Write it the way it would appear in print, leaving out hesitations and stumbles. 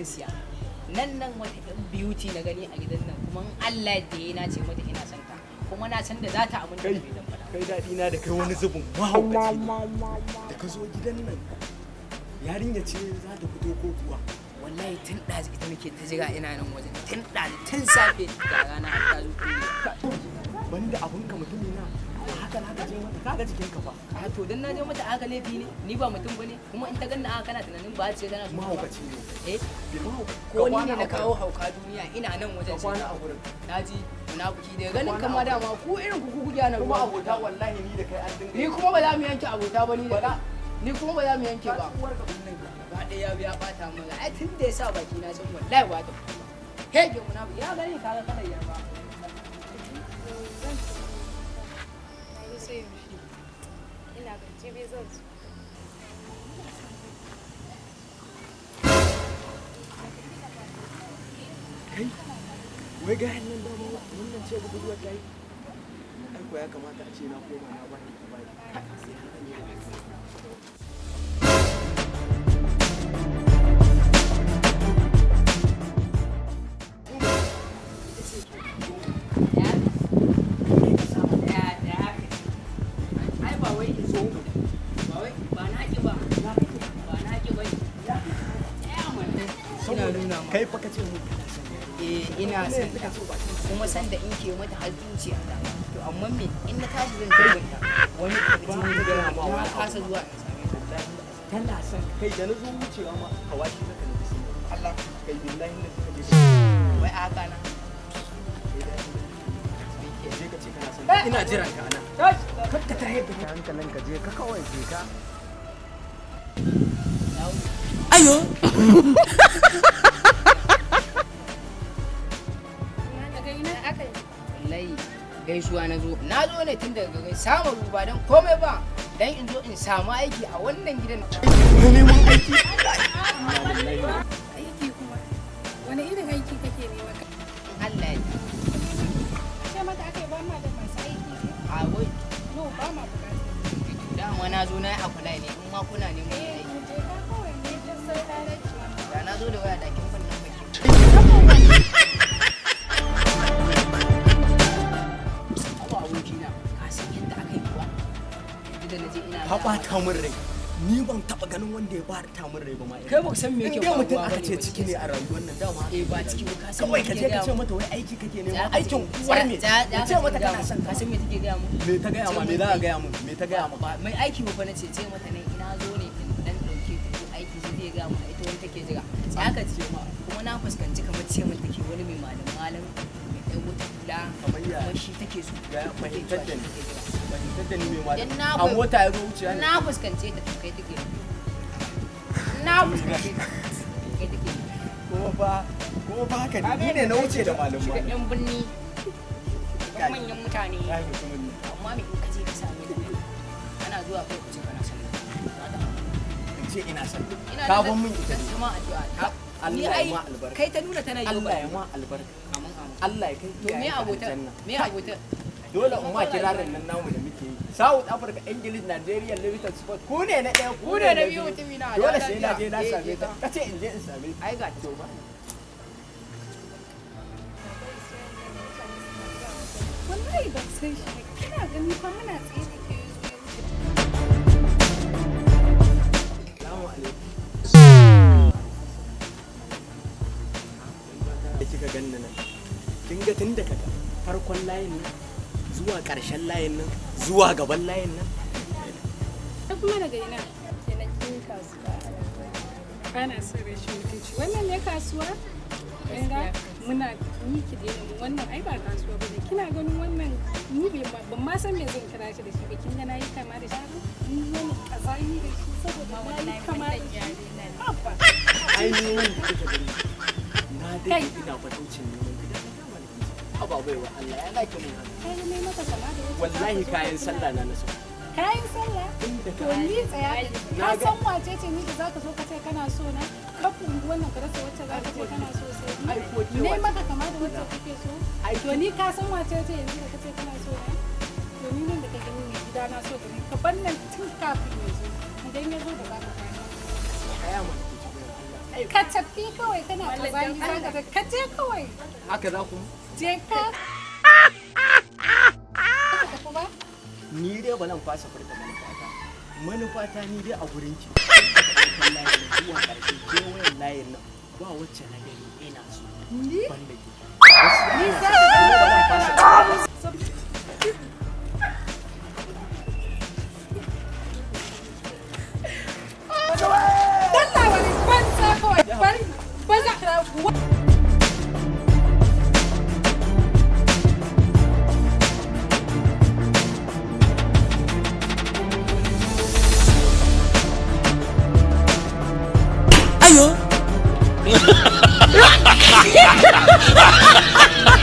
zan siya. Nan wata ɗan beauty na gani a gidan nan kuma Allah da ya nace mata ina son ta kuma na san da za ta aminta da bai dan fada. Kai daɗi na da kai wani zubin mahaukaci da ka zo gidan nan yarinya ce za ta fito ko kuwa. Wallahi tun ɗazi ita nake ta jira ina nan wajen tun ɗazi tun safe da rana har ta zo kulle. Banda abun ka mutumi na haka na ka je mata kaga jikin ka fa. A to dan na je mata aka laifi ne ni ba mutum bane kuma in ta ganna aka kana tunanin ba ce kana so Mahaukaci ne. Ko ni ne na kawo hauka duniya ina nan wajen Ka kwana a gurin. naji munafiki da ganin kama dama ku irin ku kuke na Kuma abota wallahi ni da kai an dinga. ni kuma ba za mu yanke abota ba ni da ni kuma ba za mu yanke ba Uwar ka bunnan ka. ba ɗaya ya biya ɓata min ai tun da ya sa baki na san wallahi ba ta hege munafiki ya gani kaga kana yarba ina gaje bai zan zo. Kai wai ga hannun da wannan ce budurwar ta yi. Ai ko ya kamata a ce na koma na ba ni ba. Sai hakan ya kai fa kace mu kana son ina son ta kuma san da in ke mata har zuciya ta to amma me in na tashi zan tabbata wani abin da ya ma wa kasa zuwa in same ta tana son kai da na zo wucewa ma hawashi naka ne bisi Allah kai billahi ne suka je wai aka na je ka ce kana son ina jiran ka anan kakka ta yadda hankalin ka je ka kawai je ka ayo wallahi gaisuwa na zo ne tun daga gai samun ruba don komai ba don in zo in samu aiki a wannan gidan neman aiki Aiki kuma wani irin aiki kake nema ka? Allah ya ji Ce mata aka yi ba ma da masu aiki ne? a wai No ba ma bukata. dama na zo na yi apply ne in ma kuna neman aiki Mu je ka kawai ne ta sai lalaci. da na zo da waya da kin ban nan baki abu abokina ka san yadda aka yi kuwa yadda da naje ina ka bata min rai ni ban taba ganin wanda ya bata min rai ba ma kai ba san me yake faruwa mutum faruwa aka ce ciki ne a rayuwar nan dama ba ciki ba ka san kawai ka je ka ce mata wai aiki kake nema aikin uwar me ka ce mata kana son ka san me take gaya mu me ta gaya ma me za ka gaya mu me ta gaya ma mai aiki ba fa nace ce mata nan ina zo ne in dan dauke ta aiki sai zai gaya mu ita wani take jira sai aka ce ma kuma na fuskanci kamar ce mun take wani mai malam mai dai wuta kula kamar shi take so ya fahimtar da ni fahimtar da ni mai Dan na malam a mota ya zo wuciya ne na fuskance ta to kai take na fuskance ta kai take kuma ba haka ne ni ne na wuce da malam shi da ba yan binni da manyan mutane ai mutumin ne amma me in ka je ka same ta ana zuwa kai ku ce kana son in ce ina son ina ka ban min ita ne kuma addu'a ta Allah ni ya ai ma albarka kai ta nuna tana yi Allah ya ma albarka amin amin Allah ya kai to me abota me abota dole in ma kirarin nan namu da muke yi South Africa English Nigeria Limited Sport ku ne na ɗaya ku ne na biyu mutumi na dole sai na je na same ta kace in je in same ta ai ga to ba Wallahi ban san shi ba. Kina gani fa muna tsaye da ke Assalamu alaikum da kika ganni nan kin ga tun da kaga farkon layin nan zuwa ƙarshen layin nan zuwa gaban layin nan Ta kuma daga ina? Ke na kin kasuwa. Ana son rashin mutunci. Wannan ne kasuwa? Kinga muna ni ki daina mu wannan ai ba kasuwa bane. Kina ganin wannan ni ban ma san me zan kira shi da shi ba. Kin ga nayi kama da shi. Ni wani kazani da shi saboda nayi kama da shi. Abba. ainihin da kika gani na dai ina fataucin neman gida na kama da kiji ababai wa Allah ya laki mun haka Kai ne maka kama da wata. wallahi kayan sallah na nasu Kayan sallah? To ni tsaya ka san wace ce ni da zaka zo ka ce kana so na kafin wannan ka rasa wacce zaka ce kana so sai ni ne maka kama da wacce kake so to ni ka san wace ce yanzu da kace kana so na to ni nan da kake ni gida na so da ni ka bar nan tun kafin ya zo idan ya zo da baka kaya kaya ma kike cikin Allah Ka tafi kawai kana tsazani zaka ka je kawai. Haka za ku? Je ka. Ba? Ni dai ba nan fasa furta manufata. Manufata ni dai a gurin ki. Zuwa ƙarshe kewayen layin nan ba wacce na gani ina so. Ni? Banda ke. Ni za ka Dalla wani banza kawai. Banza. Ayo.